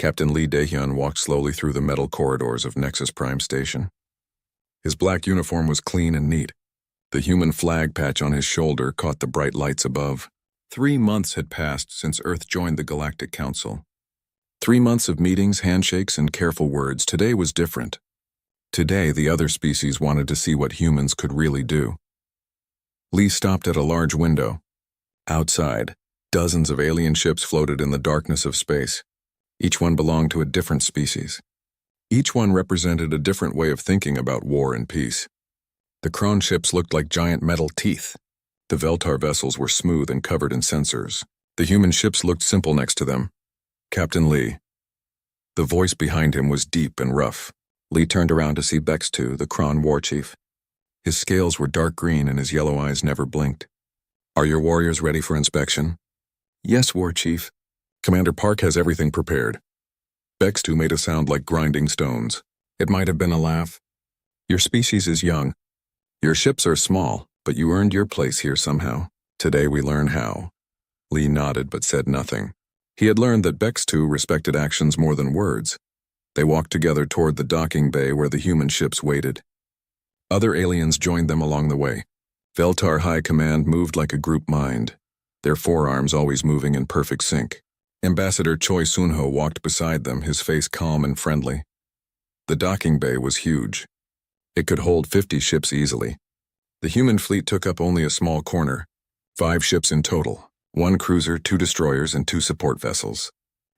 Captain Lee Daehyun walked slowly through the metal corridors of Nexus Prime Station. His black uniform was clean and neat. The human flag patch on his shoulder caught the bright lights above. 3 months had passed since Earth joined the Galactic Council. 3 months of meetings, handshakes, and careful words. Today was different. Today, the other species wanted to see what humans could really do. Lee stopped at a large window. Outside, dozens of alien ships floated in the darkness of space. Each one belonged to a different species. Each one represented a different way of thinking about war and peace. The Kron ships looked like giant metal teeth. The Veltar vessels were smooth and covered in sensors. The human ships looked simple next to them. Captain Lee. The voice behind him was deep and rough. Lee turned around to see Bex-2, the Kron war chief. His scales were dark green and his yellow eyes never blinked. "Are your warriors ready for inspection?" "Yes, War Chief." "Commander Park has everything prepared." Bex-2 made a sound like grinding stones. It might have been a laugh. "Your species is young. Your ships are small, but you earned your place here somehow. Today we learn how." Lee nodded but said nothing. He had learned that Bex-2 respected actions more than words. They walked together toward the docking bay where the human ships waited. Other aliens joined them along the way. Veltar High Command moved like a group mind, their forearms always moving in perfect sync. Ambassador Choi Sunho walked beside them, his face calm and friendly. The docking bay was huge. It could hold 50 ships easily. The human fleet took up only a small corner. 5 ships in total, 1 cruiser, 2 destroyers, and 2 support vessels.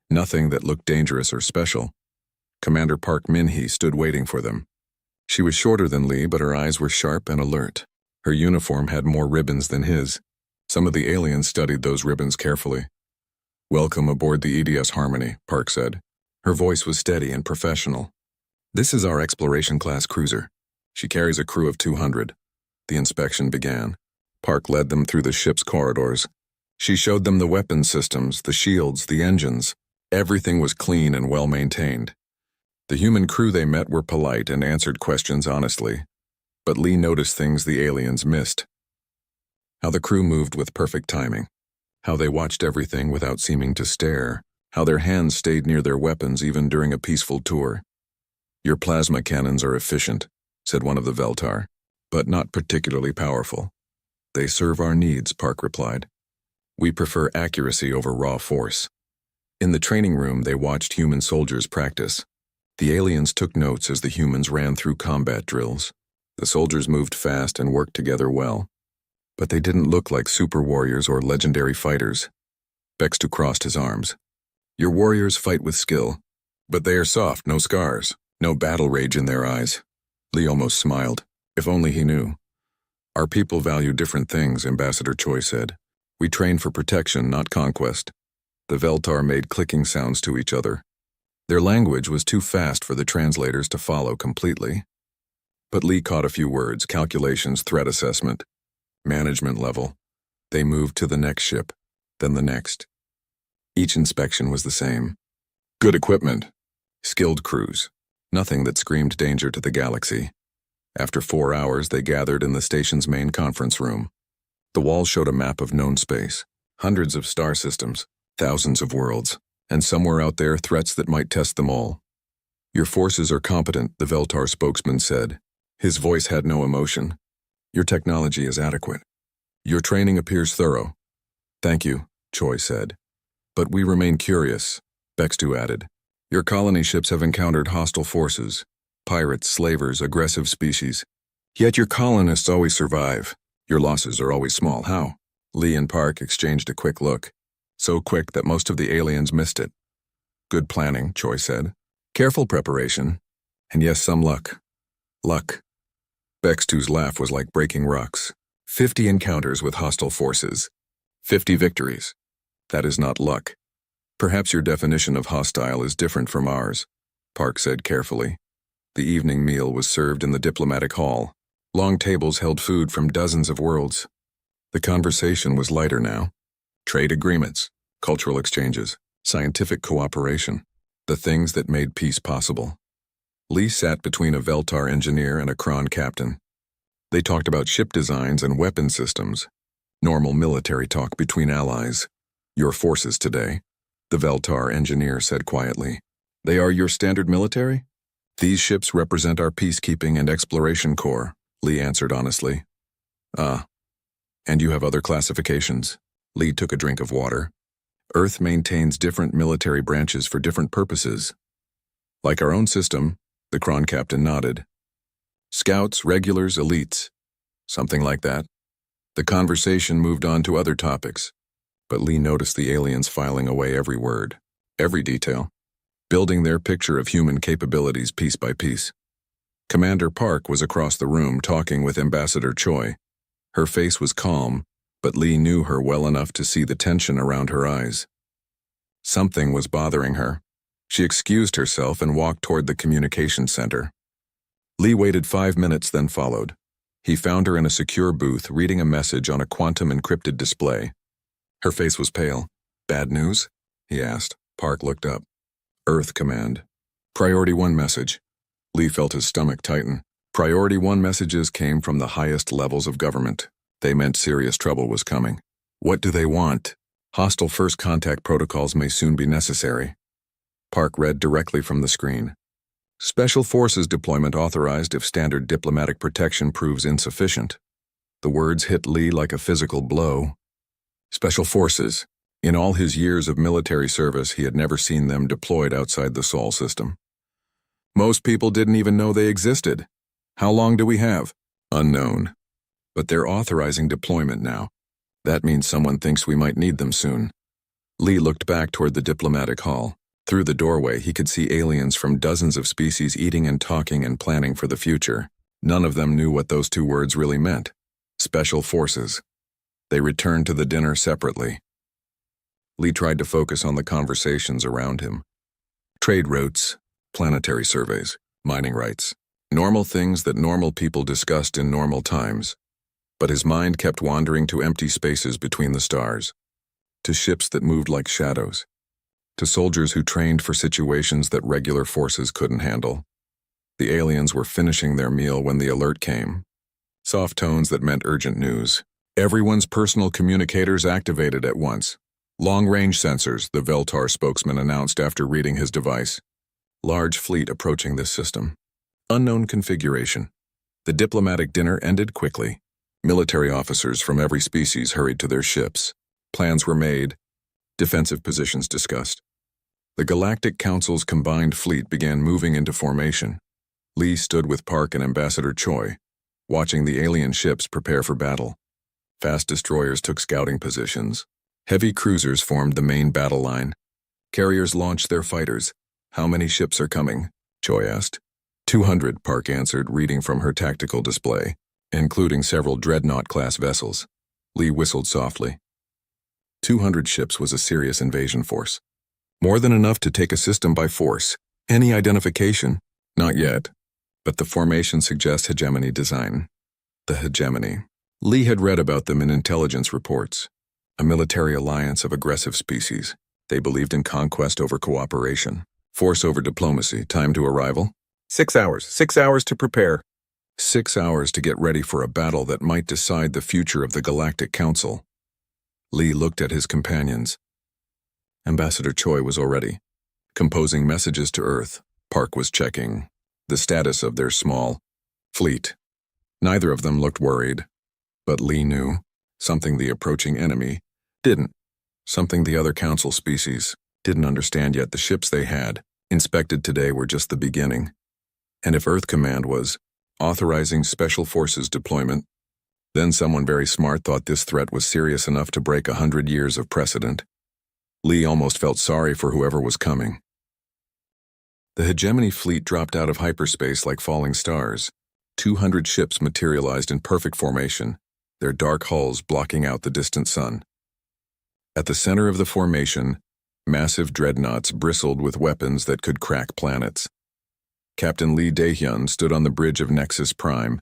Nothing that looked dangerous or special. Commander Park Min-hee stood waiting for them. She was shorter than Lee, but her eyes were sharp and alert. Her uniform had more ribbons than his. Some of the aliens studied those ribbons carefully. "Welcome aboard the EDS Harmony," Park said. Her voice was steady and professional. "This is our exploration-class cruiser. She carries a crew of 200. The inspection began. Park led them through the ship's corridors. She showed them the weapons systems, the shields, the engines. Everything was clean and well-maintained. The human crew they met were polite and answered questions honestly. But Lee noticed things the aliens missed. How the crew moved with perfect timing. How they watched everything without seeming to stare. How their hands stayed near their weapons even during a peaceful tour. "Your plasma cannons are efficient," said one of the Veltar, "but not particularly powerful." "They serve our needs," Park replied. "We prefer accuracy over raw force." In the training room, they watched human soldiers practice. The aliens took notes as the humans ran through combat drills. The soldiers moved fast and worked together well. But they didn't look like super warriors or legendary fighters. Bex-2 crossed his arms. "Your warriors fight with skill, but they are soft, no scars, no battle rage in their eyes." Lee almost smiled. If only he knew. "Our people value different things," Ambassador Choi said. "We train for protection, not conquest." The Veltar made clicking sounds to each other. Their language was too fast for the translators to follow completely. But Lee caught a few words: calculations, threat assessment, management level. They moved to the next ship, then the next. Each inspection was the same. Good equipment, skilled crews, nothing that screamed danger to the galaxy. After 4 hours, they gathered in the station's main conference room. The walls showed a map of known space, hundreds of star systems, thousands of worlds, and somewhere out there, threats that might test them all. "Your forces are competent," the Veltar spokesman said. His voice had no emotion. "Your technology is adequate. Your training appears thorough." "Thank you," Choi said. "But we remain curious," Bex-2 added. "Your colony ships have encountered hostile forces, pirates, slavers, aggressive species. Yet your colonists always survive. Your losses are always small. How?" Lee and Park exchanged a quick look. So quick that most of the aliens missed it. "Good planning," Choi said. "Careful preparation. And yes, some luck." "Luck." Bex-2's laugh was like breaking rocks. 50 encounters with hostile forces. 50 victories. That is not luck. Perhaps your definition of hostile is different from ours," Park said carefully. The evening meal was served in the diplomatic hall. Long tables held food from dozens of worlds. The conversation was lighter now. Trade agreements, cultural exchanges, scientific cooperation, the things that made peace possible. Lee sat between a Veltar engineer and a Kron captain. They talked about ship designs and weapon systems. Normal military talk between allies. "Your forces today," the Veltar engineer said quietly. They are your standard military? These ships represent our peacekeeping and exploration corps, Lee answered honestly. Ah, and you have other classifications? Lee took a drink of water. Earth maintains different military branches for different purposes. Like our own system, the Kron captain nodded. Scouts, regulars, elites. Something like that. The conversation moved on to other topics, but Lee noticed the aliens filing away every word, every detail, building their picture of human capabilities piece by piece. Commander Park was across the room talking with Ambassador Choi. Her face was calm, but Lee knew her well enough to see the tension around her eyes. Something was bothering her. She excused herself and walked toward the communication center. Lee waited 5 minutes, then followed. He found her in a secure booth reading a message on a quantum-encrypted display. Her face was pale. Bad news? He asked. Park looked up. Earth Command. Priority 1 message. Lee felt his stomach tighten. Priority 1 messages came from the highest levels of government. They meant serious trouble was coming. What do they want? Hostile first contact protocols may soon be necessary. Park read directly from the screen. Special Forces deployment authorized if standard diplomatic protection proves insufficient. The words hit Lee like a physical blow. Special Forces. In all his years of military service, he had never seen them deployed outside the Sol system. Most people didn't even know they existed. How long do we have? Unknown. But they're authorizing deployment now. That means someone thinks we might need them soon. Lee looked back toward the diplomatic hall. Through the doorway, he could see aliens from dozens of species eating and talking and planning for the future. None of them knew what those 2 words really meant. Special Forces. They returned to the dinner separately. Lee tried to focus on the conversations around him. Trade routes, planetary surveys, mining rights. Normal things that normal people discussed in normal times. But his mind kept wandering to empty spaces between the stars. To ships that moved like shadows. To soldiers who trained for situations that regular forces couldn't handle. The aliens were finishing their meal when the alert came. Soft tones that meant urgent news. Everyone's personal communicators activated at once. Long-range sensors, the Veltar spokesman announced after reading his device. Large fleet approaching this system. Unknown configuration. The diplomatic dinner ended quickly. Military officers from every species hurried to their ships. Plans were made. Defensive positions discussed. The Galactic Council's combined fleet began moving into formation. Lee stood with Park and Ambassador Choi, watching the alien ships prepare for battle. Fast destroyers took scouting positions. Heavy cruisers formed the main battle line. Carriers launched their fighters. How many ships are coming? Choi asked. 200, Park answered, reading from her tactical display, including several dreadnought-class vessels. Lee whistled softly. 200 ships was a serious invasion force. More than enough to take a system by force. Any identification? Not yet. But the formation suggests hegemony design. The hegemony. Lee had read about them in intelligence reports. A military alliance of aggressive species. They believed in conquest over cooperation. Force over diplomacy. Time to arrival? 6 hours. 6 hours to prepare. 6 hours to get ready for a battle that might decide the future of the Galactic Council. Lee looked at his companions. Ambassador Choi was already composing messages to Earth. Park was checking the status of their small fleet. Neither of them looked worried, but Lee knew something the approaching enemy didn't. Something the other council species didn't understand yet. The ships they had inspected today were just the beginning. And if Earth Command was authorizing Special Forces deployment, then someone very smart thought this threat was serious enough to break 100 years of precedent. Lee almost felt sorry for whoever was coming. The hegemony fleet dropped out of hyperspace like falling stars. 200 ships materialized in perfect formation, their dark hulls blocking out the distant sun. At the center of the formation, massive dreadnoughts bristled with weapons that could crack planets. Captain Lee Dae-hyun stood on the bridge of Nexus Prime,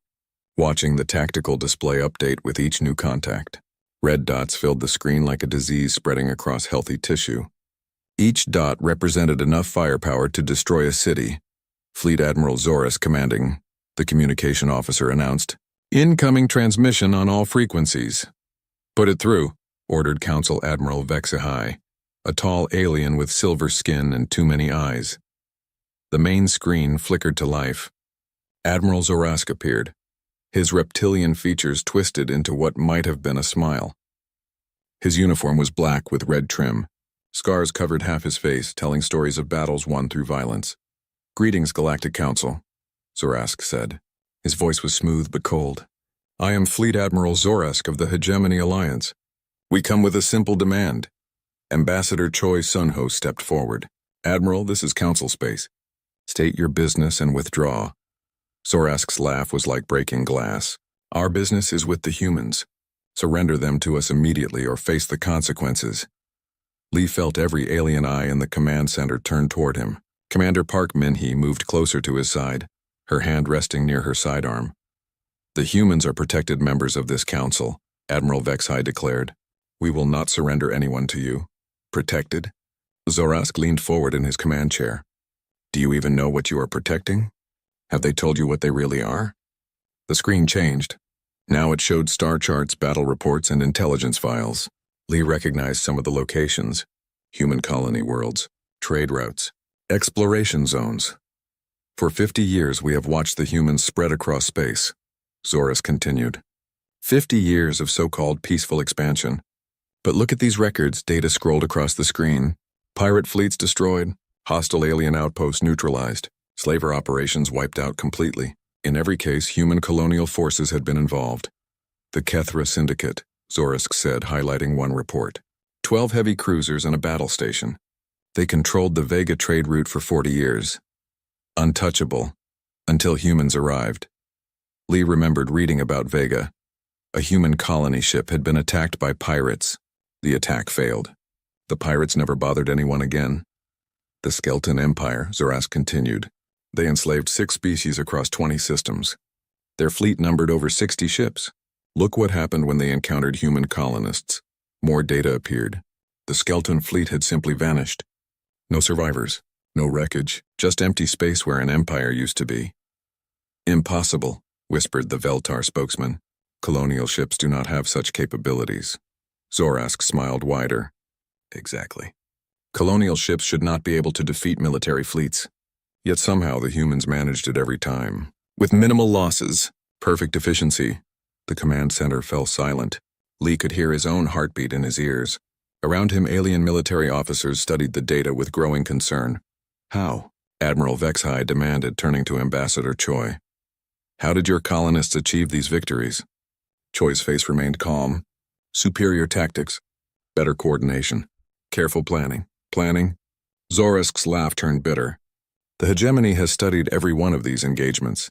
watching the tactical display update with each new contact. Red dots filled the screen like a disease spreading across healthy tissue. Each dot represented enough firepower to destroy a city. Fleet Admiral Zoris commanding, the communication officer announced, "Incoming transmission on all frequencies." "Put it through," ordered Council Admiral Vexihai, a tall alien with silver skin and too many eyes. The main screen flickered to life. Admiral Zorask appeared, his reptilian features twisted into what might have been a smile. His uniform was black with red trim. Scars covered half his face, telling stories of battles won through violence. "Greetings, Galactic Council," Zorask said. His voice was smooth but cold. "I am Fleet Admiral Zorask of the Hegemony Alliance. We come with a simple demand." Ambassador Choi Sunho stepped forward. "Admiral, this is Council space. State your business and withdraw." Zorask's laugh was like breaking glass. "Our business is with the humans. Surrender them to us immediately or face the consequences." Lee felt every alien eye in the command center turn toward him. Commander Park Min-hee moved closer to his side, her hand resting near her sidearm. "The humans are protected members of this council," Admiral Vexhai declared. "We will not surrender anyone to you." "Protected?" Zorask leaned forward in his command chair. "Do you even know what you are protecting? Have they told you what they really are?" The screen changed. Now it showed star charts, battle reports, and intelligence files. Lee recognized some of the locations: human colony worlds, trade routes, exploration zones. "For 50 years we have watched the humans spread across space," Zorask continued. 50 years of so-called peaceful expansion. But look at these records, data scrolled across the screen. Pirate fleets destroyed, hostile alien outposts neutralized, slaver operations wiped out completely. In every case, human colonial forces had been involved. "The Kethra Syndicate," Zorask said, highlighting one report. 12 heavy cruisers and a battle station. They controlled the Vega trade route for 40 years. Untouchable, until humans arrived. Lee remembered reading about Vega. A human colony ship had been attacked by pirates. The attack failed. The pirates never bothered anyone again. "The Skeleton Empire," Zorask continued. "They enslaved 6 species across 20 systems. Their fleet numbered over 60 ships. Look what happened when they encountered human colonists. More data appeared. The Skeleton fleet had simply vanished. No survivors, no wreckage, just empty space where an empire used to be." "Impossible," whispered the Veltar spokesman. "Colonial ships do not have such capabilities." Zorask smiled wider. "Exactly. Colonial ships should not be able to defeat military fleets. Yet somehow the humans managed it every time. With minimal losses, perfect efficiency." The command center fell silent. Lee could hear his own heartbeat in his ears. Around him, alien military officers studied the data with growing concern. "How?" Admiral Vexhai demanded, turning to Ambassador Choi. "How did your colonists achieve these victories?" Choi's face remained calm. "Superior tactics, better coordination, careful planning." "Planning?" Zorask's laugh turned bitter. "The hegemony has studied every one of these engagements.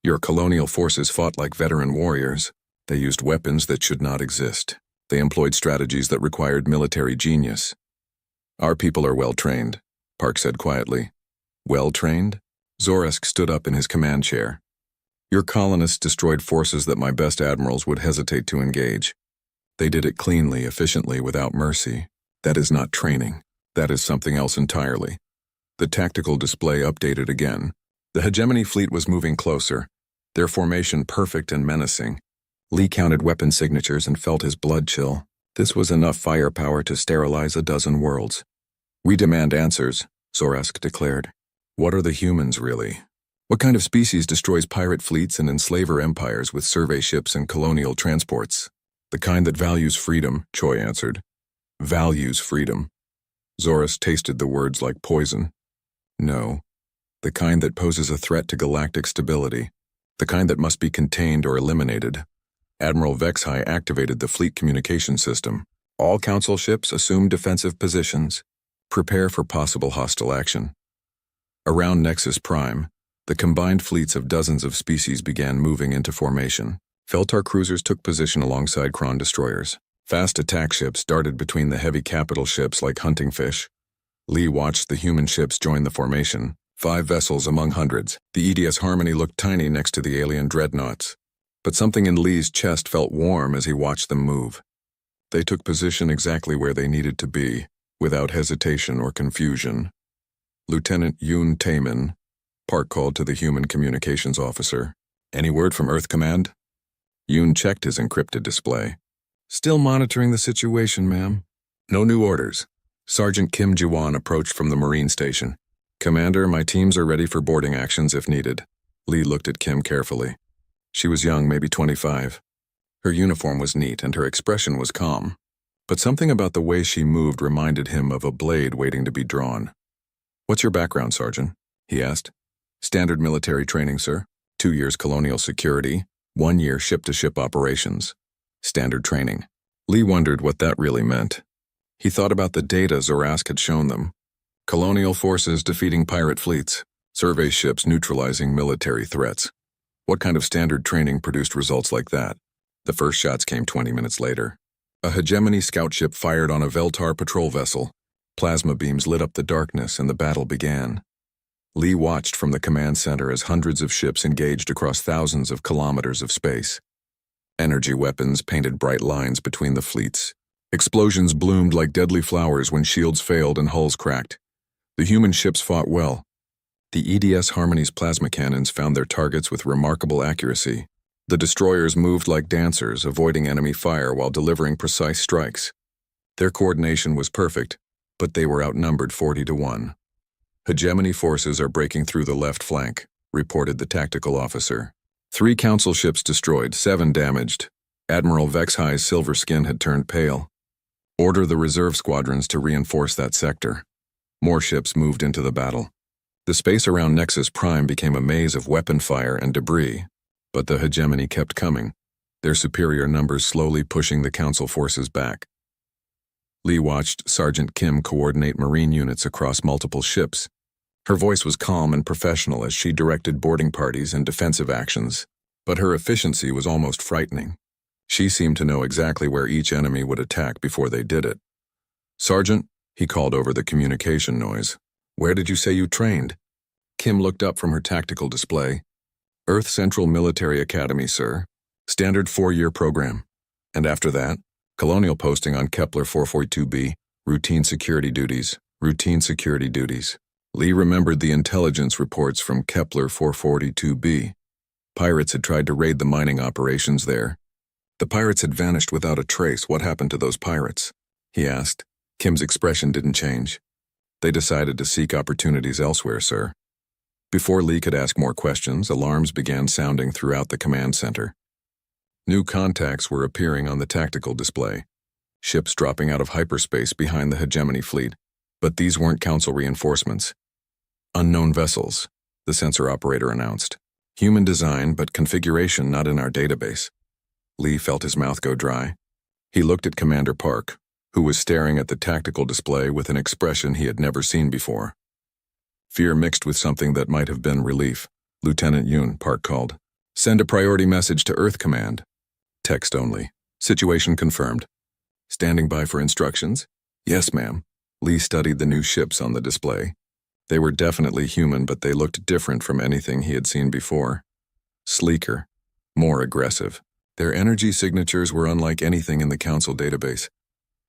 Your colonial forces fought like veteran warriors. They used weapons that should not exist. They employed strategies that required military genius. Our people are well-trained," Park said quietly. "Well-trained?" Zorask stood up in his command chair. "Your colonists destroyed forces that my best admirals would hesitate to engage. They did it cleanly, efficiently, without mercy. That is not training. That is something else entirely." The tactical display updated again. The hegemony fleet was moving closer, their formation perfect and menacing. Lee counted weapon signatures and felt his blood chill. This was enough firepower to sterilize a dozen worlds. "We demand answers," Zorask declared. "What are the humans, really? What kind of species destroys pirate fleets and enslaver empires with survey ships and colonial transports?" "The kind that values freedom," Choi answered. "Values freedom." Zorask tasted the words like poison. "No. The kind that poses a threat to galactic stability. The kind that must be contained or eliminated." Admiral Vexhai activated the fleet communication system. "All council ships assume defensive positions. Prepare for possible hostile action." Around Nexus Prime, the combined fleets of dozens of species began moving into formation. Feltar cruisers took position alongside Kron destroyers. Fast attack ships darted between the heavy capital ships like hunting fish. Lee watched the human ships join the formation. 5 vessels among hundreds. The EDS Harmony looked tiny next to the alien dreadnoughts. But something in Lee's chest felt warm as he watched them move. They took position exactly where they needed to be, without hesitation or confusion. "Lieutenant Yoon Taemin," Park called to the human communications officer. "Any word from Earth Command?" Yoon checked his encrypted display. "Still monitoring the situation, ma'am." "No new orders." Sergeant Kim Ji-won approached from the Marine station. Commander, my teams are ready for boarding actions if needed. Lee looked at Kim carefully. She was young, maybe 25. Her uniform was neat and her expression was calm. But something about the way she moved reminded him of a blade waiting to be drawn. What's your background, Sergeant? He asked. Standard military training, sir. 2 years colonial security, 1 year ship-to-ship operations. Standard training. Lee wondered what that really meant. He thought about the data Zorask had shown them. Colonial forces defeating pirate fleets. Survey ships neutralizing military threats. What kind of standard training produced results like that? The first shots came 20 minutes later. A hegemony scout ship fired on a Veltar patrol vessel. Plasma beams lit up the darkness and the battle began. Lee watched from the command center as hundreds of ships engaged across thousands of kilometers of space. Energy weapons painted bright lines between the fleets. Explosions bloomed like deadly flowers when shields failed and hulls cracked. The human ships fought well. The EDS Harmony's plasma cannons found their targets with remarkable accuracy. The destroyers moved like dancers, avoiding enemy fire while delivering precise strikes. Their coordination was perfect, but they were outnumbered 40-1. Hegemony forces are breaking through the left flank, reported the tactical officer. 3 council ships destroyed, 7 damaged. Admiral Vexhigh's silver skin had turned pale. Order the reserve squadrons to reinforce that sector. More ships moved into the battle. The space around Nexus Prime became a maze of weapon fire and debris, but the hegemony kept coming, their superior numbers slowly pushing the council forces back. Lee watched Sergeant Kim coordinate Marine units across multiple ships. Her voice was calm and professional as she directed boarding parties and defensive actions, but her efficiency was almost frightening. She seemed to know exactly where each enemy would attack before they did it. Sergeant, he called over the communication noise. Where did you say you trained? Kim looked up from her tactical display. Earth Central Military Academy, sir. Standard 4-year program. And after that, colonial posting on Kepler 442b, routine security duties. Lee remembered the intelligence reports from Kepler 442b. Pirates had tried to raid the mining operations there. The pirates had vanished without a trace. What happened to those pirates? He asked. Kim's expression didn't change. They decided to seek opportunities elsewhere, sir. Before Lee could ask more questions, alarms began sounding throughout the command center. New contacts were appearing on the tactical display. Ships dropping out of hyperspace behind the hegemony fleet. But these weren't council reinforcements. Unknown vessels, the sensor operator announced. Human design, but configuration not in our database. Lee felt his mouth go dry. He looked at Commander Park, who was staring at the tactical display with an expression he had never seen before. Fear mixed with something that might have been relief. Lieutenant Yoon, Park called. Send a priority message to Earth Command. Text only. Situation confirmed. Standing by for instructions? Yes, ma'am. Lee studied the new ships on the display. They were definitely human, but they looked different from anything he had seen before. Sleeker. More aggressive. Their energy signatures were unlike anything in the Council database.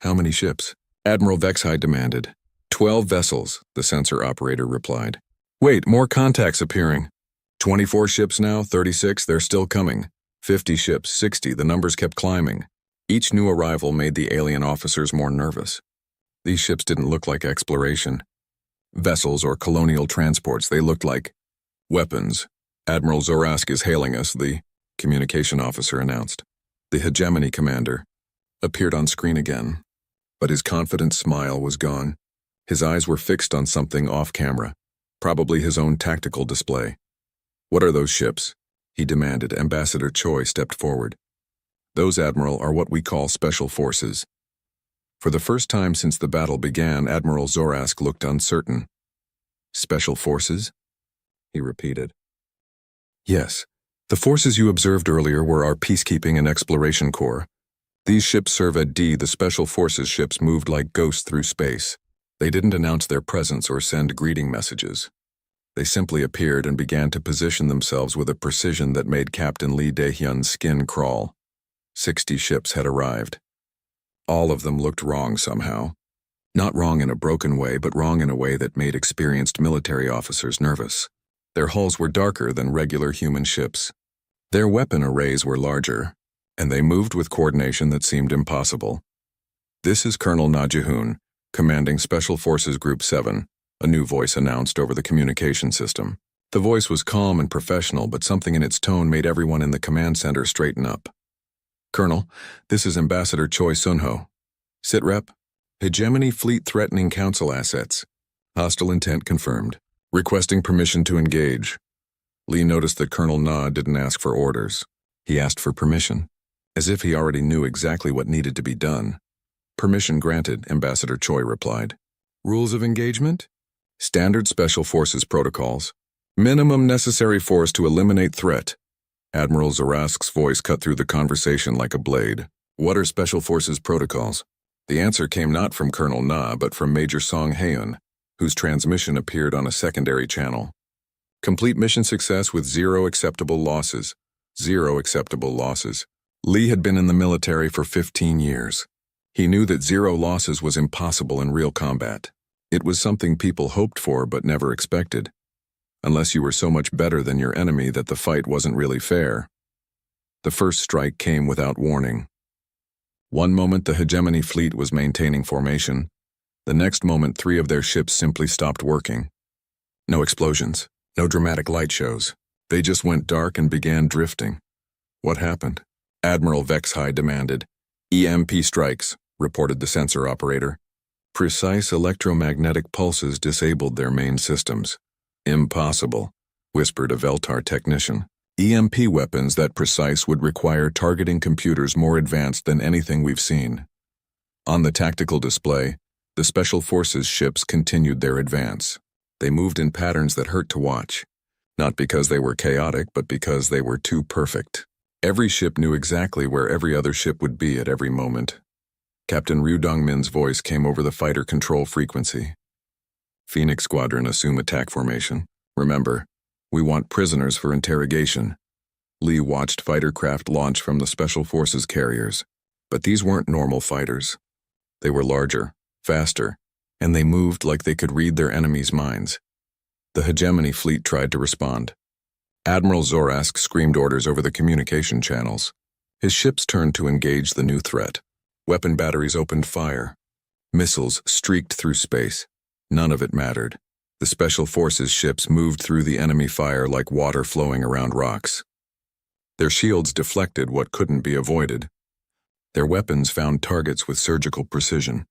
How many ships? Admiral Vexhigh demanded. 12 vessels, the sensor operator replied. Wait, more contacts appearing. 24 ships now, 36, they're still coming. 50 ships, 60, the numbers kept climbing. Each new arrival made the alien officers more nervous. These ships didn't look like exploration. Vessels or colonial transports, they looked like weapons. Admiral Zorask is hailing us, the communication officer announced. The hegemony commander appeared on screen again, but his confident smile was gone. His eyes were fixed on something off-camera, probably his own tactical display. What are those ships? He demanded. Ambassador Choi stepped forward. Those, Admiral, are what we call special forces. For the first time since the battle began, Admiral Zorask looked uncertain. Special forces? He repeated. Yes, the forces you observed earlier were our peacekeeping and exploration corps. These ships serve at D. The special forces ships moved like ghosts through space. They didn't announce their presence or send greeting messages. They simply appeared and began to position themselves with a precision that made Captain Lee Dae-hyun's skin crawl. 60 ships had arrived. All of them looked wrong somehow. Not wrong in a broken way, but wrong in a way that made experienced military officers nervous. Their hulls were darker than regular human ships. Their weapon arrays were larger, and they moved with coordination that seemed impossible. This is Colonel Na Ji-hoon, commanding Special Forces Group 7, a new voice announced over the communication system. The voice was calm and professional, but something in its tone made everyone in the command center straighten up. "Colonel, this is Ambassador Choi Sunho. Sitrep, Hegemony Fleet threatening Council assets. Hostile intent confirmed. Requesting permission to engage." Lee noticed that Colonel Na didn't ask for orders. He asked for permission, as if he already knew exactly what needed to be done. "Permission granted," Ambassador Choi replied. "Rules of engagement? Standard Special Forces protocols. Minimum necessary force to eliminate threat." Admiral Zorask's voice cut through the conversation like a blade. "What are Special Forces protocols?" The answer came not from Colonel Na, but from Major Song Haeun, whose transmission appeared on a secondary channel. "Complete mission success with 0 acceptable losses. 0 acceptable losses." Lee had been in the military for 15 years. He knew that 0 losses was impossible in real combat. It was something people hoped for but never expected, unless you were so much better than your enemy that the fight wasn't really fair. The first strike came without warning. One moment the Hegemony fleet was maintaining formation. The next moment 3 of their ships simply stopped working. No explosions, no dramatic light shows. They just went dark and began drifting. "What happened?" Admiral Vexhai demanded. "EMP strikes," reported the sensor operator. "Precise electromagnetic pulses disabled their main systems." "Impossible," whispered a Veltar technician. "EMP weapons that precise would require targeting computers more advanced than anything we've seen." On the tactical display, the Special Forces ships continued their advance. They moved in patterns that hurt to watch, not because they were chaotic, but because they were too perfect. Every ship knew exactly where every other ship would be at every moment. Captain Ryu Dongmin's voice came over the fighter control frequency. "Phoenix Squadron, assume attack formation. Remember, we want prisoners for interrogation." Lee watched fighter craft launch from the Special Forces carriers, but these weren't normal fighters. They were larger, faster, and they moved like they could read their enemies' minds. The Hegemony fleet tried to respond. Admiral Zorask screamed orders over the communication channels. His ships turned to engage the new threat. Weapon batteries opened fire. Missiles streaked through space. None of it mattered. The Special Forces ships moved through the enemy fire like water flowing around rocks. Their shields deflected what couldn't be avoided. Their weapons found targets with surgical precision.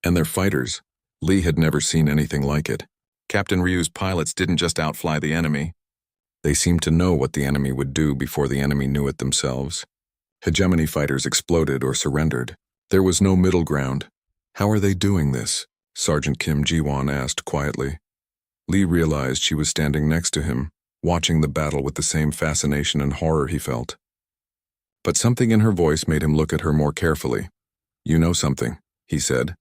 And their fighters, Lee had never seen anything like it. Captain Ryu's pilots didn't just outfly the enemy. They seemed to know what the enemy would do before the enemy knew it themselves. Hegemony fighters exploded or surrendered. There was no middle ground. "How are they doing this?" Sergeant Kim Ji-won asked quietly. Lee realized she was standing next to him, watching the battle with the same fascination and horror he felt. But something in her voice made him look at her more carefully. "You know something," he said.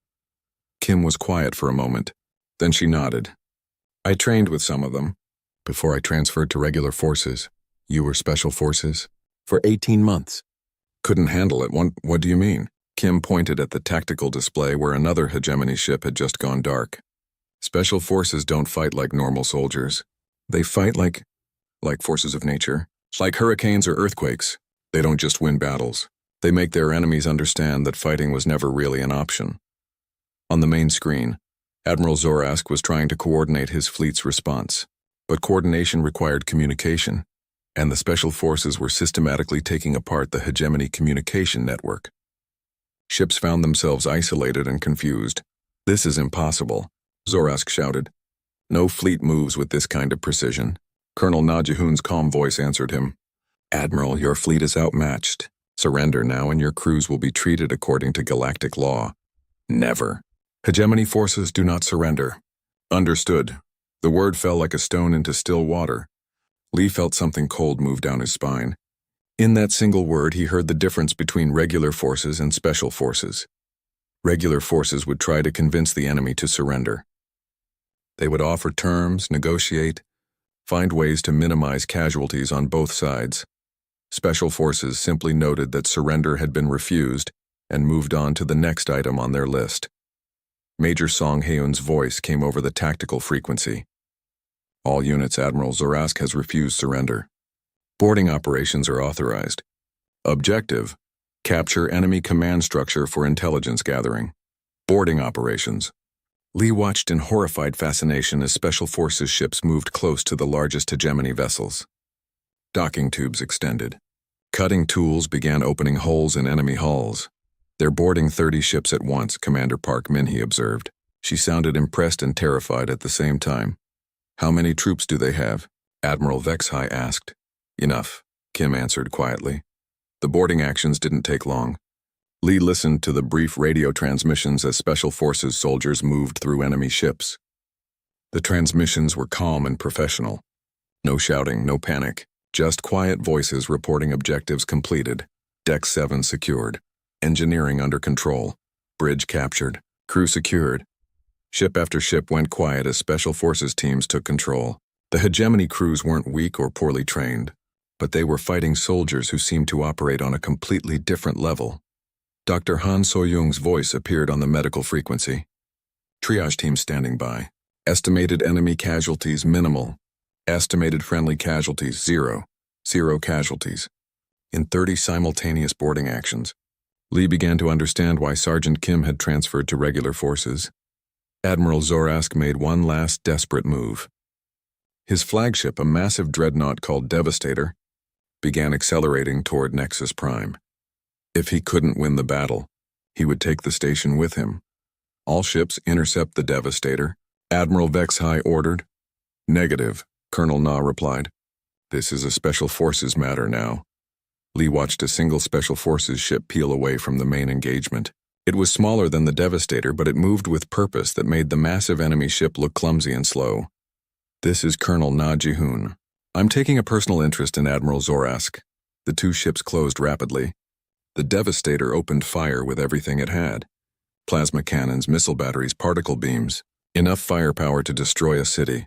Kim was quiet for a moment. Then she nodded. "I trained with some of them before I transferred to regular forces." "You were Special Forces?" "For 18 months. Couldn't handle it. What do you mean?" Kim pointed at the tactical display where another Hegemony ship had just gone dark. "Special Forces don't fight like normal soldiers. They fight like forces of nature. Like hurricanes or earthquakes. They don't just win battles. They make their enemies understand that fighting was never really an option." On the main screen, Admiral Zorask was trying to coordinate his fleet's response. But coordination required communication, and the Special Forces were systematically taking apart the Hegemony communication network. Ships found themselves isolated and confused. "This is impossible," Zorask shouted. "No fleet moves with this kind of precision." Colonel Na Ji-hoon's calm voice answered him. "Admiral, your fleet is outmatched. Surrender now and your crews will be treated according to galactic law." "Never. Hegemony forces do not surrender." "Understood." The word fell like a stone into still water. Lee felt something cold move down his spine. In that single word, he heard the difference between regular forces and Special Forces. Regular forces would try to convince the enemy to surrender. They would offer terms, negotiate, find ways to minimize casualties on both sides. Special Forces simply noted that surrender had been refused and moved on to the next item on their list. Major Song Haeun's voice came over the tactical frequency. "All units, Admiral Zorask has refused surrender. Boarding operations are authorized. Objective: capture enemy command structure for intelligence gathering. Boarding operations. Lee watched in horrified fascination as Special Forces ships moved close to the largest hegemony vessels. Docking tubes extended. Cutting tools began opening holes in enemy hulls. "They're boarding 30 ships at once," Commander Park Min-hee observed. She sounded impressed and terrified at the same time. "How many troops do they have?" Admiral Vexhai asked. "Enough," Kim answered quietly. The boarding actions didn't take long. Lee listened to the brief radio transmissions as Special Forces soldiers moved through enemy ships. The transmissions were calm and professional. No shouting, no panic, just quiet voices reporting objectives completed, Deck 7 secured, engineering under control, bridge captured, crew secured. Ship after ship went quiet as Special Forces teams took control. The hegemony crews weren't weak or poorly trained, but they were fighting soldiers who seemed to operate on a completely different level. Dr. Han So-young's voice appeared on the medical frequency. "Triage team standing by. Estimated enemy casualties minimal. Estimated friendly casualties 0. 0 casualties." In 30 simultaneous boarding actions, Lee began to understand why Sergeant Kim had transferred to regular forces. Admiral Zorask made one last desperate move. His flagship, a massive dreadnought called Devastator, began accelerating toward Nexus Prime. If he couldn't win the battle, he would take the station with him. "All ships intercept the Devastator," Admiral Vexhai ordered. "Negative," Colonel Na replied. "This is a Special Forces matter now." Lee watched a single Special Forces ship peel away from the main engagement. It was smaller than the Devastator, but it moved with purpose that made the massive enemy ship look clumsy and slow. "This is Colonel Na Ji-hoon. I'm taking a personal interest in Admiral Zorask." The two ships closed rapidly. The Devastator opened fire with everything it had. Plasma cannons, missile batteries, particle beams. Enough firepower to destroy a city.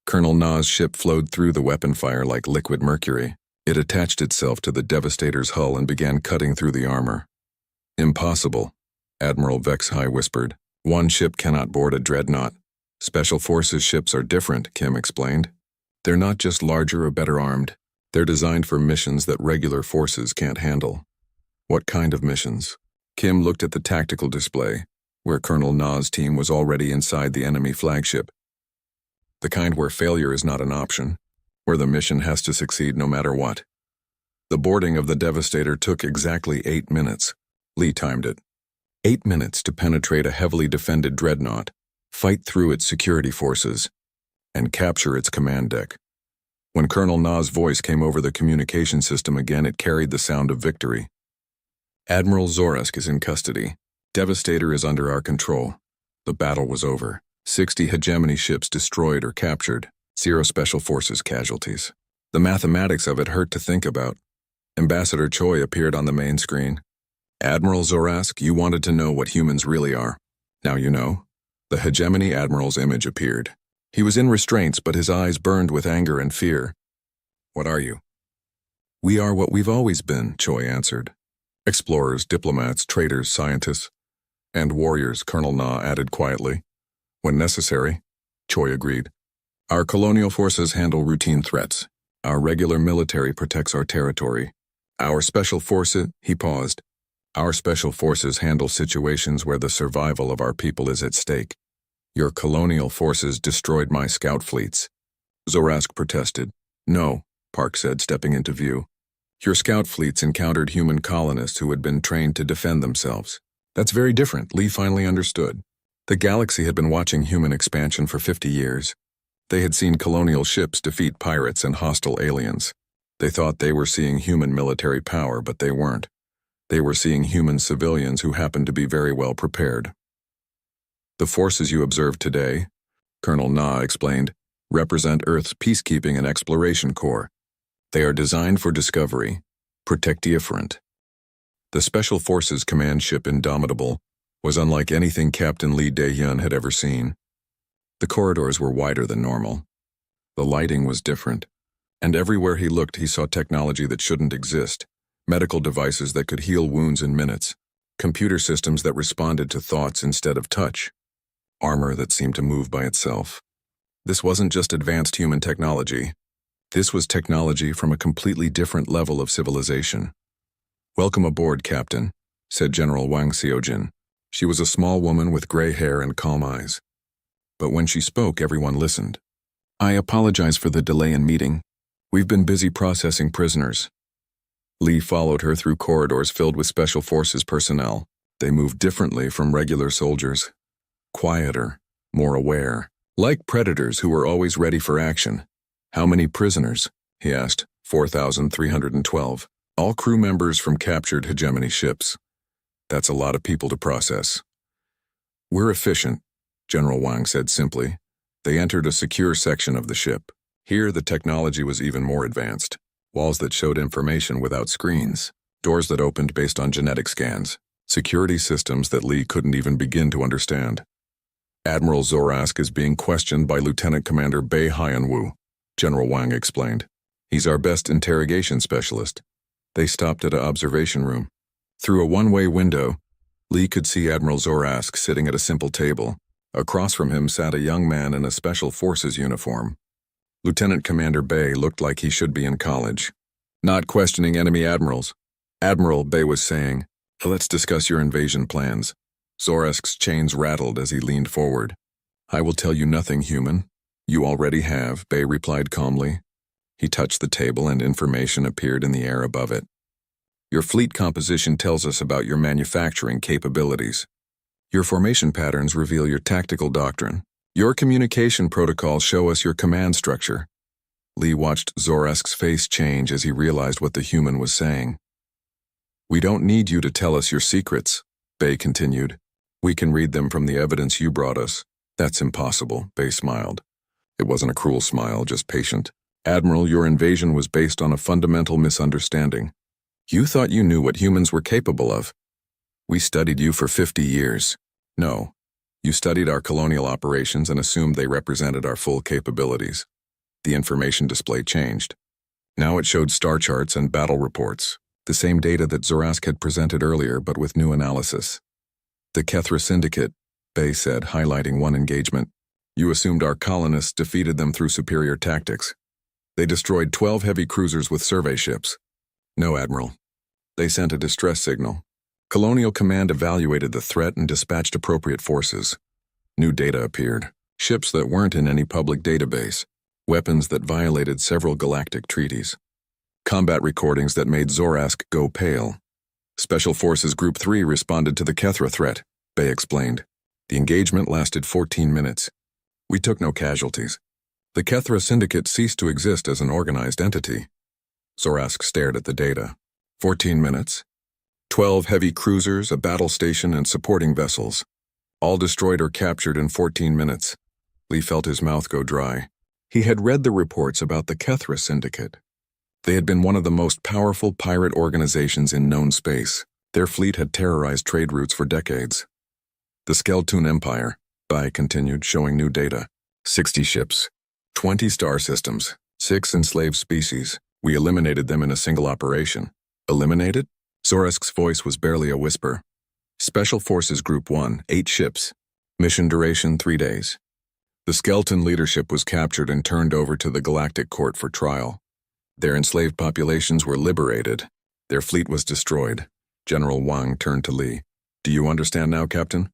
Colonel Na's ship flowed through the weapon fire like liquid mercury. It attached itself to the Devastator's hull and began cutting through the armor. "Impossible," Admiral Vexhai whispered. "One ship cannot board a dreadnought." "Special Forces ships are different," Kim explained. "They're not just larger or better armed. They're designed for missions that regular forces can't handle." "What kind of missions?" Kim looked at the tactical display, where Colonel Na's team was already inside the enemy flagship. "The kind where failure is not an option, where the mission has to succeed no matter what." The boarding of the Devastator took exactly 8 minutes. Lee timed it. 8 minutes to penetrate a heavily defended dreadnought, fight through its security forces, and capture its command deck. When Colonel Na's voice came over the communication system again, it carried the sound of victory. "Admiral Zorask is in custody. Devastator is under our control." The battle was over. 60 hegemony ships destroyed or captured. 0 Special Forces casualties. The mathematics of it hurt to think about. Ambassador Choi appeared on the main screen. "Admiral Zorask, you wanted to know what humans really are. Now you know." The hegemony admiral's image appeared. He was in restraints, but his eyes burned with anger and fear. "What are you?" "We are what we've always been," Choi answered. "Explorers, diplomats, traders, scientists, and warriors," Colonel Na added quietly. "When necessary," Choi agreed. "Our colonial forces handle routine threats. Our regular military protects our territory. Our special forces," he paused. "Our special forces handle situations where the survival of our people is at stake. Your colonial forces destroyed my scout fleets." Zorask protested. "No," Park said, stepping into view. "Your scout fleets encountered human colonists who had been trained to defend themselves. That's very different." Lee finally understood. The galaxy had been watching human expansion for 50 years. They had seen colonial ships defeat pirates and hostile aliens. They thought they were seeing human military power, but they weren't. They were seeing human civilians who happened to be very well prepared. "The forces you observed today," Colonel Na explained, "represent Earth's peacekeeping and exploration corps. They are designed for discovery, protectiverant." The Special Forces command ship Indomitable was unlike anything Captain Lee Dae-hyun had ever seen. The corridors were wider than normal. The lighting was different, and everywhere he looked he saw technology that shouldn't exist. Medical devices that could heal wounds in minutes, computer systems that responded to thoughts instead of touch, armor that seemed to move by itself. This wasn't just advanced human technology. This was technology from a completely different level of civilization. "Welcome aboard, Captain," said General Wang Seojin. She was a small woman with gray hair and calm eyes. But when she spoke, everyone listened. "I apologize for the delay in meeting. We've been busy processing prisoners." Lee followed her through corridors filled with Special Forces personnel. They moved differently from regular soldiers. Quieter, more aware, like predators who were always ready for action. "How many prisoners?" he asked. 4,312. All crew members from captured hegemony ships. "That's a lot of people to process." "We're efficient," General Wang said simply. They entered a secure section of the ship. Here the technology was even more advanced. Walls that showed information without screens. Doors that opened based on genetic scans. Security systems that Lee couldn't even begin to understand. "Admiral Zorask is being questioned by Lieutenant Commander Bei Haiyanwu," General Wang explained. "He's our best interrogation specialist." They stopped at an observation room. Through a one-way window, Lee could see Admiral Zorask sitting at a simple table. Across from him sat a young man in a Special Forces uniform. Lieutenant Commander Bei looked like he should be in college. "Not questioning enemy admirals," Admiral Bei was saying. "Let's discuss your invasion plans." Zorask's chains rattled as he leaned forward. "I will tell you nothing, human. You already have," Bei replied calmly. He touched the table and information appeared in the air above it. "Your fleet composition tells us about your manufacturing capabilities. Your formation patterns reveal your tactical doctrine. Your communication protocols show us your command structure." Lee watched Zorask's face change as he realized what the human was saying. "We don't need you to tell us your secrets," Bei continued. "We can read them from the evidence you brought us." "That's impossible," Bei smiled. It wasn't a cruel smile, just patient. "Admiral, your invasion was based on a fundamental misunderstanding. You thought you knew what humans were capable of. We studied you for 50 years. No. You studied our colonial operations and assumed they represented our full capabilities." The information display changed. Now it showed star charts and battle reports, the same data that Zorask had presented earlier but with new analysis. "The Kethra Syndicate," Bei said, highlighting one engagement. "You assumed our colonists defeated them through superior tactics. They destroyed 12 heavy cruisers with survey ships." "No, Admiral. They sent a distress signal. Colonial Command evaluated the threat and dispatched appropriate forces. New data appeared. Ships that weren't in any public database. Weapons that violated several galactic treaties. Combat recordings that made Zorask go pale. Special Forces Group 3 responded to the Kethra threat," Bei explained. "The engagement lasted 14 minutes. We took no casualties. The Kethra Syndicate ceased to exist as an organized entity." Zorask stared at the data. 14 minutes. 12 heavy cruisers, a battle station, and supporting vessels. All destroyed or captured in 14 minutes. Lee felt his mouth go dry. He had read the reports about the Kethra Syndicate. They had been one of the most powerful pirate organizations in known space. Their fleet had terrorized trade routes for decades. "The Skeltoon Empire," Bei continued, showing new data. 60 ships, 20 star systems, 6 enslaved species. We eliminated them in a single operation. "Eliminated?" Zorask's voice was barely a whisper. "Special Forces Group 1, 8 ships. Mission duration 3 days. The Skeleton leadership was captured and turned over to the Galactic Court for trial. Their enslaved populations were liberated. Their fleet was destroyed." General Wang turned to Lee. "Do you understand now, Captain?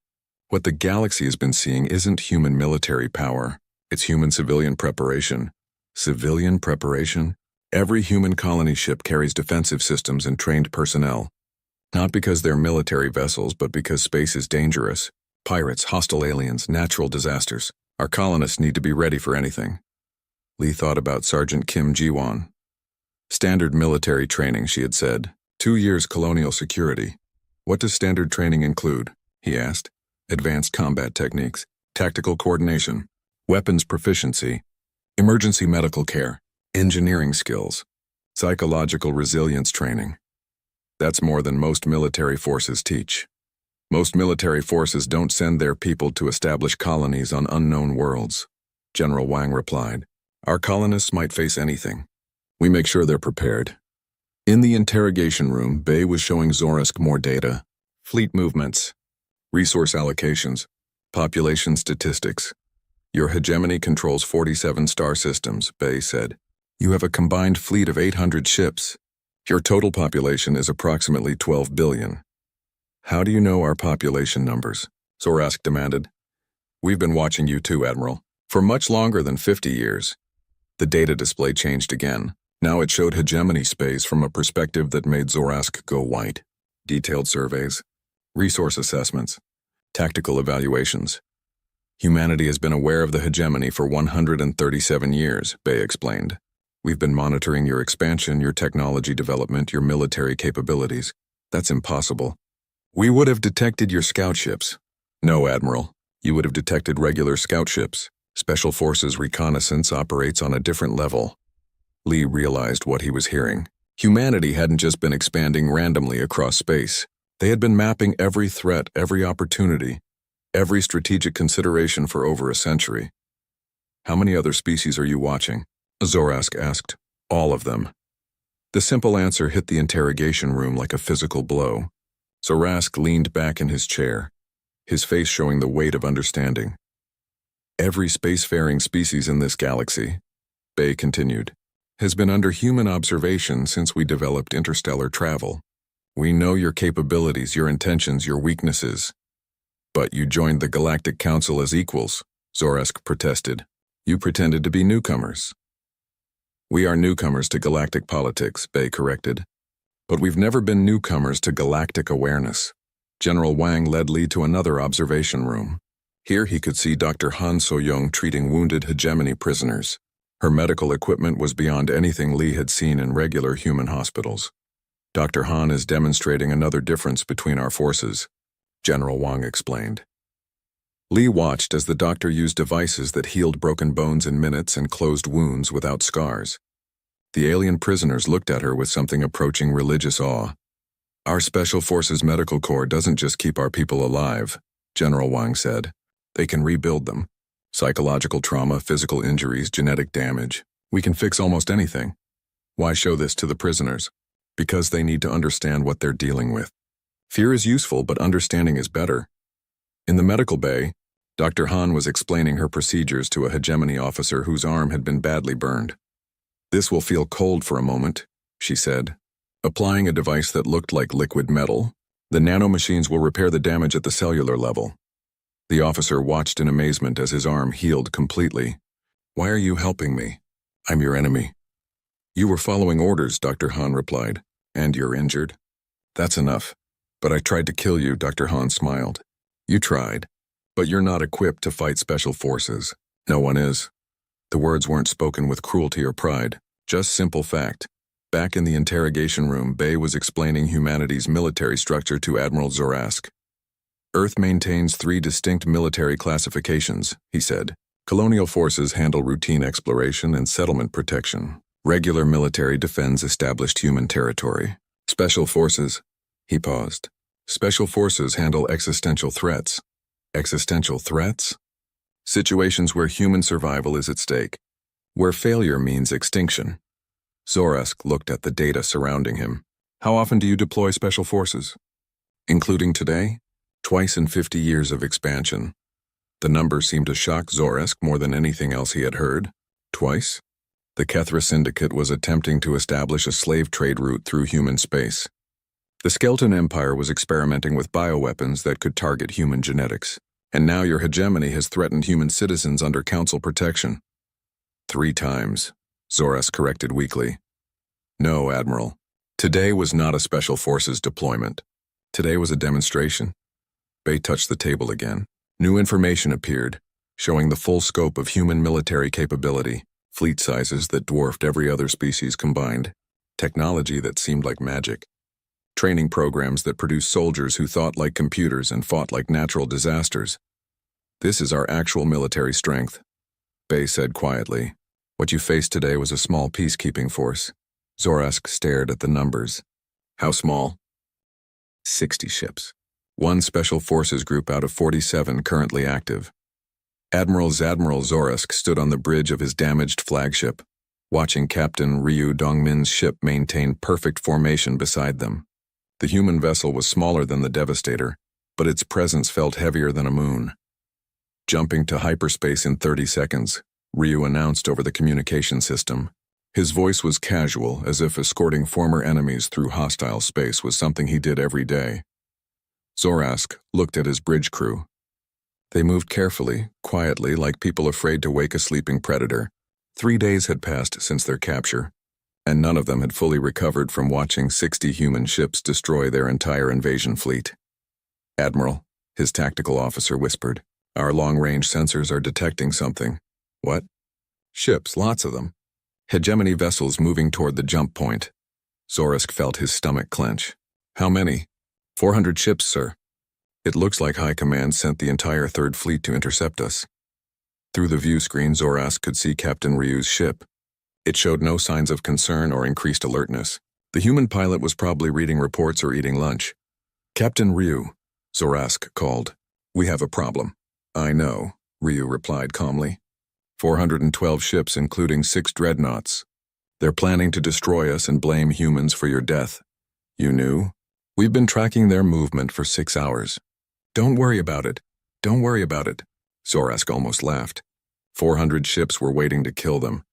What the galaxy has been seeing isn't human military power. It's human civilian preparation." "Civilian preparation?" "Every human colony ship carries defensive systems and trained personnel. Not because they're military vessels, but because space is dangerous. Pirates, hostile aliens, natural disasters. Our colonists need to be ready for anything." Lee thought about Sergeant Kim Ji-won. "Standard military training," she had said. 2 years colonial security. "What does standard training include?" he asked. "Advanced combat techniques, tactical coordination, weapons proficiency, emergency medical care, engineering skills, psychological resilience training. That's more than most military forces teach. Most military forces don't send their people to establish colonies on unknown worlds." General Wang replied. "Our colonists might face anything. We make sure they're prepared." In the interrogation room, Bei was showing Zorask more data. Fleet movements, resource allocations, population statistics. "Your hegemony controls 47 star systems," Bei said. "You have a combined fleet of 800 ships. Your total population is approximately 12 billion. "How do you know our population numbers?" Zorask demanded. We've been watching you too, Admiral, for much longer than 50 years. The data display changed again. Now it showed hegemony space from a perspective that made Zorask go white. Detailed surveys, resource assessments, tactical evaluations. Humanity has been aware of the hegemony for 137 years, Bay explained. We've been monitoring your expansion, your technology development, your military capabilities. That's impossible. We would have detected your scout ships. No, Admiral. You would have detected regular scout ships. Special Forces reconnaissance operates on a different level. Lee realized what he was hearing. Humanity hadn't just been expanding randomly across space. They had been mapping every threat, every opportunity, every strategic consideration for over a century. How many other species are you watching? Zorask asked. All of them. The simple answer hit the interrogation room like a physical blow. Zorask leaned back in his chair, his face showing the weight of understanding. Every spacefaring species in this galaxy, Bay continued, has been under human observation since we developed interstellar travel. We know your capabilities, your intentions, your weaknesses. But you joined the Galactic Council as equals, Zorask protested. You pretended to be newcomers. We are newcomers to galactic politics, Bay corrected. But we've never been newcomers to galactic awareness. General Wang led Lee to another observation room. Here he could see Dr. Han So-young treating wounded hegemony prisoners. Her medical equipment was beyond anything Lee had seen in regular human hospitals. Dr. Han is demonstrating another difference between our forces, General Wang explained. Lee watched as the doctor used devices that healed broken bones in minutes and closed wounds without scars. The alien prisoners looked at her with something approaching religious awe. Our Special Forces Medical Corps doesn't just keep our people alive, General Wang said. They can rebuild them. Psychological trauma, physical injuries, genetic damage. We can fix almost anything. Why show this to the prisoners? Because they need to understand what they're dealing with. Fear is useful, but understanding is better. In the medical bay, Dr. Han was explaining her procedures to a hegemony officer whose arm had been badly burned. This will feel cold for a moment, she said. Applying a device that looked like liquid metal, the nanomachines will repair the damage at the cellular level. The officer watched in amazement as his arm healed completely. Why are you helping me? I'm your enemy. You were following orders, Dr. Han replied. And you're injured? That's enough. But I tried to kill you, Dr. Han smiled. You tried. But you're not equipped to fight special forces. No one is. The words weren't spoken with cruelty or pride, just simple fact. Back in the interrogation room, Bay was explaining humanity's military structure to Admiral Zorask. Earth maintains 3 distinct military classifications, he said. Colonial forces handle routine exploration and settlement protection. Regular military defends established human territory. Special forces, he paused. Special forces handle existential threats. Existential threats? Situations where human survival is at stake, where failure means extinction. Zorask looked at the data surrounding him. How often do you deploy special forces? Including today? Twice in 50 years of expansion. The number seemed to shock Zorask more than anything else he had heard. Twice? The Kethra Syndicate was attempting to establish a slave trade route through human space. The Skeleton Empire was experimenting with bioweapons that could target human genetics. And now your hegemony has threatened human citizens under council protection. 3 times, Zorask corrected weakly. No, Admiral. Today was not a special forces deployment. Today was a demonstration. Bay touched the table again. New information appeared, showing the full scope of human military capability, fleet sizes that dwarfed every other species combined, technology that seemed like magic, training programs that produced soldiers who thought like computers and fought like natural disasters. This is our actual military strength, Bay said quietly. What you faced today was a small peacekeeping force. Zorask stared at the numbers. How small? 60 ships. 1 special forces group out of 47 currently active. Admiral Zorask stood on the bridge of his damaged flagship, watching Captain Ryu Dongmin's ship maintain perfect formation beside them. The human vessel was smaller than the Devastator, but its presence felt heavier than a moon. Jumping to hyperspace in 30 seconds, Ryu announced over the communication system. His voice was casual, as if escorting former enemies through hostile space was something he did every day. Zorask looked at his bridge crew. They moved carefully, quietly, like people afraid to wake a sleeping predator. 3 days had passed since their capture, and none of them had fully recovered from watching 60 human ships destroy their entire invasion fleet. "Admiral," his tactical officer whispered, "our long-range sensors are detecting something." "What?" "Ships, lots of them. Hegemony vessels moving toward the jump point." Zoroask felt his stomach clench. "How many?" 400 ships, sir. It looks like High Command sent the entire Third Fleet to intercept us." Through the view screen, Zoroask could see Captain Ryu's ship. It showed no signs of concern or increased alertness. The human pilot was probably reading reports or eating lunch. "Captain Ryu," Zoroask called. "We have a problem." "I know," Ryu replied calmly. 412 ships, including 6 dreadnoughts. They're planning to destroy us and blame humans for your death." "You knew?" "We've been tracking their movement for 6 hours." "Don't worry about it. Don't worry about it." Zoroask almost laughed. 400 ships were waiting to kill them,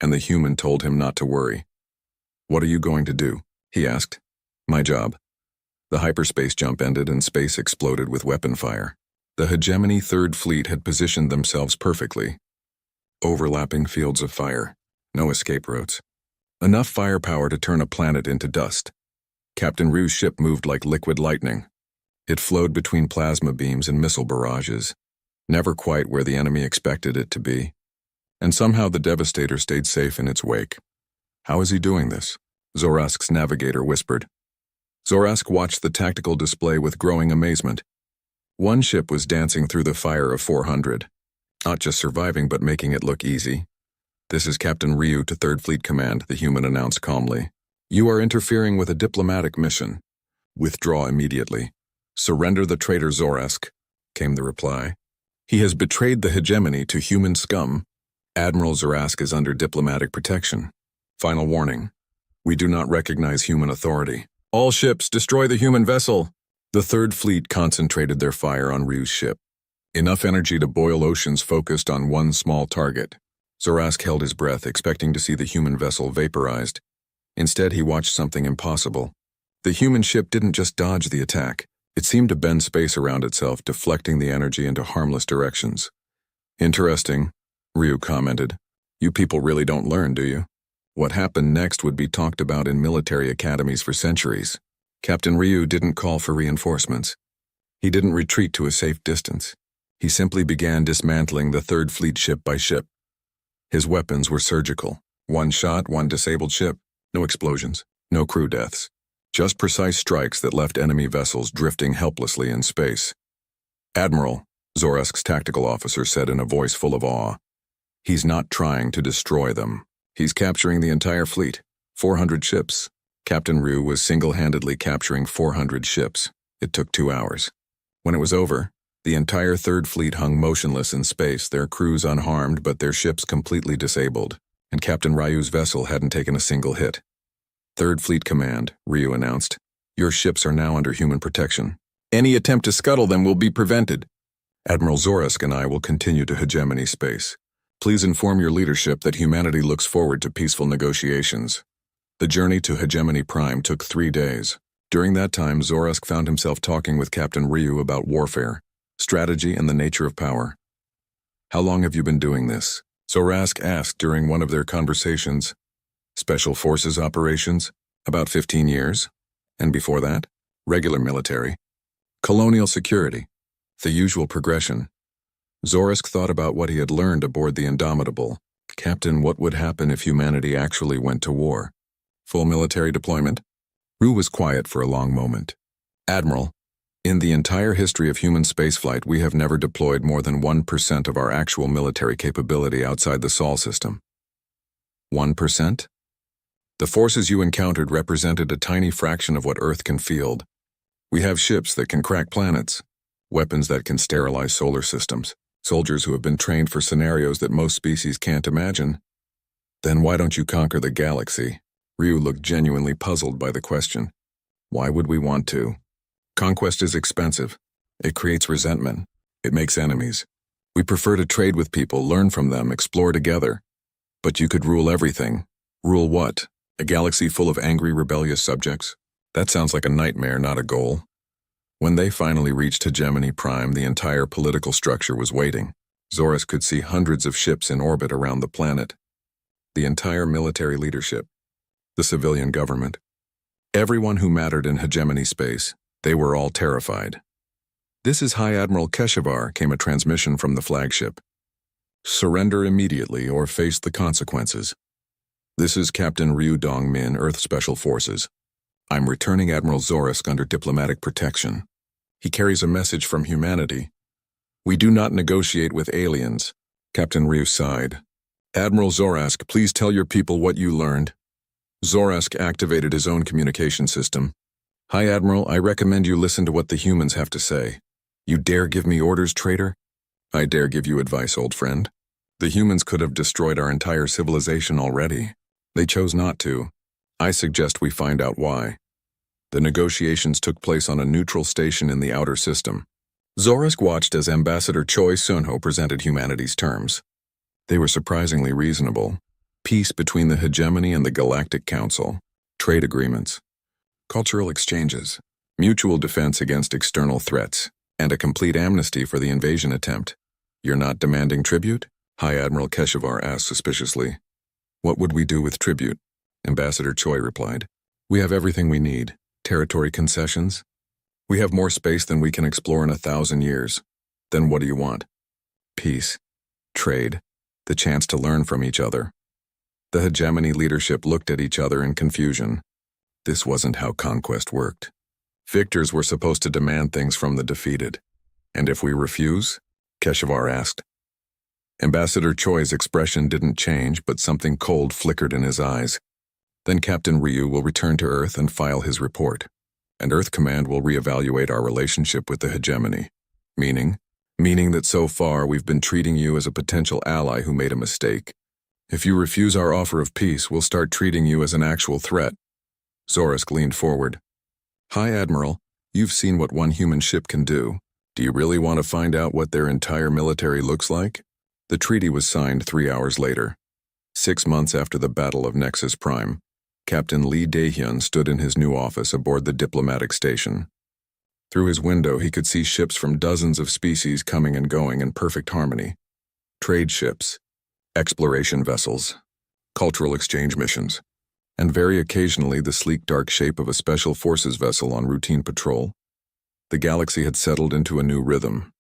and the human told him not to worry. "What are you going to do?" he asked. "My job." The hyperspace jump ended and space exploded with weapon fire. The Hegemony Third Fleet had positioned themselves perfectly. Overlapping fields of fire, no escape routes. Enough firepower to turn a planet into dust. Captain Ryu's ship moved like liquid lightning. It flowed between plasma beams and missile barrages, never quite where the enemy expected it to be. And somehow the Devastator stayed safe in its wake. "How is he doing this?" Zoroask's navigator whispered. Zoroask watched the tactical display with growing amazement. One ship was dancing through the fire of 400. Not just surviving, but making it look easy. "This is Captain Ryu to Third Fleet Command," the human announced calmly. "You are interfering with a diplomatic mission. Withdraw immediately." "Surrender the traitor Zoroask," came the reply. "He has betrayed the hegemony to human scum. Admiral Zoroask is under diplomatic protection. Final warning. We do not recognize human authority. All ships, destroy the human vessel." The Third Fleet concentrated their fire on Ryu's ship. Enough energy to boil oceans focused on one small target. Zoroask held his breath, expecting to see the human vessel vaporized. Instead, he watched something impossible. The human ship didn't just dodge the attack. It seemed to bend space around itself, deflecting the energy into harmless directions. "Interesting," Ryu commented. "You people really don't learn, do you?" What happened next would be talked about in military academies for centuries. Captain Ryu didn't call for reinforcements. He didn't retreat to a safe distance. He simply began dismantling the Third Fleet ship by ship. His weapons were surgical. One shot, one disabled ship. No explosions, no crew deaths. Just precise strikes that left enemy vessels drifting helplessly in space. "Admiral," Zoroask's tactical officer said in a voice full of awe. "He's not trying to destroy them. He's capturing the entire fleet. 400 ships. Captain Ryu was single-handedly capturing 400 ships. It took 2 hours. When it was over, the entire Third Fleet hung motionless in space, their crews unharmed but their ships completely disabled, and Captain Ryu's vessel hadn't taken a single hit. "Third Fleet Command," Ryu announced. "Your ships are now under human protection. Any attempt to scuttle them will be prevented. Admiral Zoroask and I will continue to hegemony space. Please inform your leadership that humanity looks forward to peaceful negotiations." The journey to Hegemony Prime took 3 days. During that time, Zoroask found himself talking with Captain Ryu about warfare, strategy, and the nature of power. "How long have you been doing this?" Zoroask asked during one of their conversations. "Special Forces operations? About 15 years. And before that? Regular military. Colonial security. The usual progression." Zoroask thought about what he had learned aboard the Indomitable. "Captain, what would happen if humanity actually went to war? Full military deployment?" Ryu was quiet for a long moment. "Admiral, in the entire history of human spaceflight, we have never deployed more than 1% of our actual military capability outside the Sol system." 1%? The forces you encountered represented a tiny fraction of what Earth can field. We have ships that can crack planets, weapons that can sterilize solar systems, soldiers who have been trained for scenarios that most species can't imagine. Then why don't you conquer the galaxy? Ryu looked genuinely puzzled by the question. Why would we want to? Conquest is expensive. It creates resentment. It makes enemies. We prefer to trade with people, learn from them, explore together. But you could rule everything. Rule what? A galaxy full of angry, rebellious subjects? That sounds like a nightmare, not a goal. When they finally reached Hegemony Prime, the entire political structure was waiting. Zoras could see hundreds of ships in orbit around the planet. The entire military leadership, the civilian government, everyone who mattered in hegemony space, they were all terrified. "This is High Admiral Keshavar," came a transmission from the flagship. "Surrender immediately or face the consequences. This is Captain Ryu Dong-min, Earth Special Forces. I'm returning Admiral Zorask under diplomatic protection. He carries a message from humanity. We do not negotiate with aliens." Captain Ryu sighed. "Admiral Zorask, please tell your people what you learned." Zorask activated his own communication system. "Hi, Admiral, I recommend you listen to what the humans have to say." "You dare give me orders, traitor?" "I dare give you advice, old friend. The humans could have destroyed our entire civilization already. They chose not to. I suggest we find out why." The negotiations took place on a neutral station in the outer system. Zorask watched as Ambassador Choi Sunho presented humanity's terms. They were surprisingly reasonable. Peace between the hegemony and the Galactic Council, trade agreements, cultural exchanges, mutual defense against external threats, and a complete amnesty for the invasion attempt. "You're not demanding tribute?" High Admiral Keshavar asked suspiciously. "What would we do with tribute?" Ambassador Choi replied. "We have everything we need. Territory concessions. We have more space than we can explore in 1,000 years. Then what do you want?" "Peace, trade, the chance to learn from each other." The hegemony leadership looked at each other in confusion. This wasn't how conquest worked. Victors were supposed to demand things from the defeated. "And if we refuse?" Keshavar asked. Ambassador Choi's expression didn't change, but something cold flickered in his eyes. "Then Captain Ryu will return to Earth and file his report, and Earth Command will reevaluate our relationship with the hegemony." Meaning that so far we've been treating you as a potential ally who made a mistake. If you refuse our offer of peace, we'll start treating you as an actual threat. Zorask leaned forward. "Hi, Admiral. You've seen what one human ship can do. Do you really want to find out what their entire military looks like?" The treaty was signed 3 hours later. 6 months after the Battle of Nexus Prime, Captain Lee Dae-hyun stood in his new office aboard the diplomatic station. Through his window, he could see ships from dozens of species coming and going in perfect harmony. Trade ships, exploration vessels, cultural exchange missions, and very occasionally the sleek dark shape of a special forces vessel on routine patrol. The galaxy had settled into a new rhythm.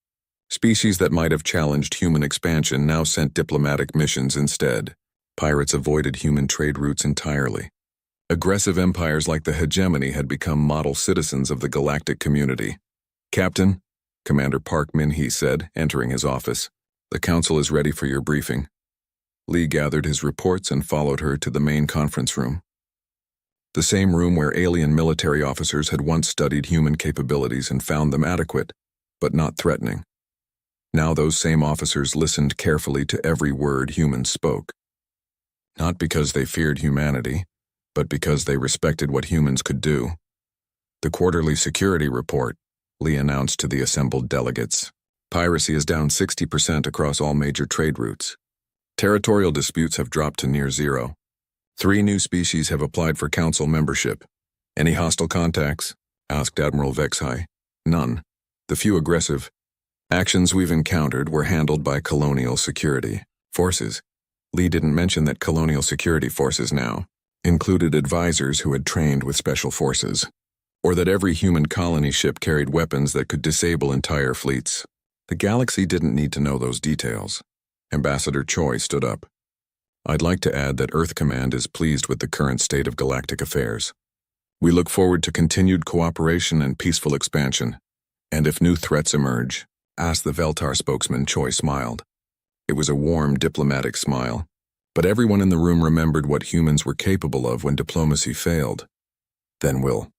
Species that might have challenged human expansion now sent diplomatic missions instead. Pirates avoided human trade routes entirely. Aggressive empires like the hegemony had become model citizens of the galactic community. "Captain," Commander Park Min-hee said, entering his office, "the council is ready for your briefing." Lee gathered his reports and followed her to the main conference room. The same room where alien military officers had once studied human capabilities and found them adequate, but not threatening. Now those same officers listened carefully to every word humans spoke. Not because they feared humanity, but because they respected what humans could do. "The quarterly security report," Lee announced to the assembled delegates. "Piracy is down 60% across all major trade routes. Territorial disputes have dropped to near zero. 3 new species have applied for council membership. Any hostile contacts?" asked Admiral Vexhai. "None. The few aggressive actions we've encountered were handled by colonial security forces." Lee didn't mention that colonial security forces now included advisors who had trained with special forces, or that every human colony ship carried weapons that could disable entire fleets. The galaxy didn't need to know those details. Ambassador Choi stood up. "I'd like to add that Earth Command is pleased with the current state of galactic affairs. We look forward to continued cooperation and peaceful expansion. And if new threats emerge," asked the Veltar spokesman. Choi smiled. It was a warm, diplomatic smile, but everyone in the room remembered what humans were capable of when diplomacy failed. "Then we'll